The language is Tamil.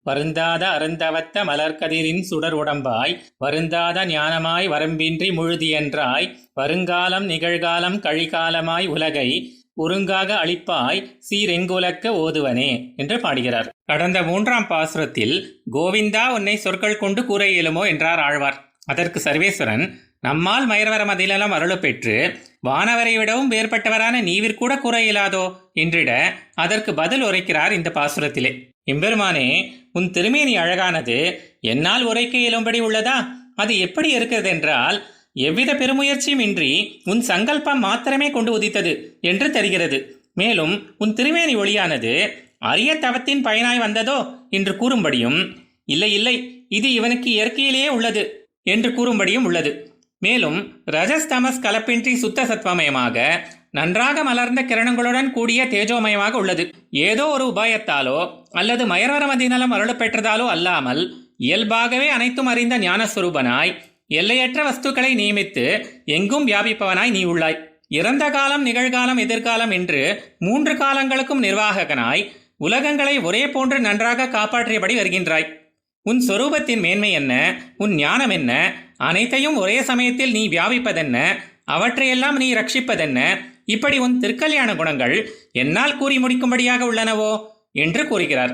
வருந்தாத அருந்தவத்த மலர்கதிரின் சுடர் உடம்பாய் வருந்தாத ஞானமாய் வரம்பின்றி முழுதியன்றாய் வருங்காலம் நிகழ்காலம் கழிகாலமாய் உலகை ஒருங்காக அளிப்பாய் சீரெங்குலக்க ஓதுவனே என்று பாடுகிறார். கடந்த 3ஆம் பாசுரத்தில் கோவிந்தா உன்னை சொற்கள் கொண்டு கூற இயலுமோ என்றார் ஆழ்வார். அதற்கு சர்வேஸ்வரன் நம்மால் மயர்வர மதிலம் அருள பெற்று வானவரை விடவும் வேறுபட்டவரான நீவிற்கூட கூற இயலாதோ என்றிட அதற்கு பதில் உரைக்கிறார் இந்த பாசுரத்திலே. எம்பெருமானே, உன் திருமேனி அழகானது என்னால் உரைக்க இயலும்படி உள்ளதா? அது எப்படி இருக்கிறது என்றால் எவ்வித பெருமுயற்சியும் இன்றி உன் சங்கல்பம் மாத்திரமே கொண்டு உதித்தது என்று தெரிகிறது. மேலும் உன் திருமேனி ஒளியானது அரிய தவத்தின் பயனாய் வந்ததோ என்று கூறும்படியும், இல்லை இல்லை இது இவனுக்கு இயற்கையிலேயே உள்ளது என்று கூறும்படியும் உள்ளது. மேலும் ரஜஸ்தமஸ் கலப்பின்றி சுத்த சத்வமயமாக நன்றாக மலர்ந்த கிரணங்களுடன் கூடிய தேஜோமயமாக உள்ளது. ஏதோ ஒரு உபாயத்தாலோ அல்லது மயர்வரமதிநலம் அருள பெற்றதாலோ அல்லாமல் இயல்பாகவே அனைத்தும் அறிந்த ஞானஸ்வரூபனாய் எல்லையற்ற வஸ்துக்களை நியமித்து எங்கும் வியாபிப்பவனாய் நீ உள்ளாய். இறந்த காலம், நிகழ்காலம், எதிர்காலம் என்று 3 காலங்களுக்கும் நிர்வாககனாய் உலகங்களை ஒரே போன்று நன்றாக காப்பாற்றியபடி வருகின்றாய். உன் சொரூபத்தின் மேன்மை என்ன, உன் ஞானம் என்ன, அனைத்தையும் ஒரே சமயத்தில் நீ வியாபிப்பதென்ன, அவற்றையெல்லாம் நீ ரட்சிப்பதென்ன, இப்படி உன் திருக்கல்யாண குணங்கள் என்னால் கூறி முடிக்கும்படியாக உள்ளனவோ என்று கூறுகிறார்.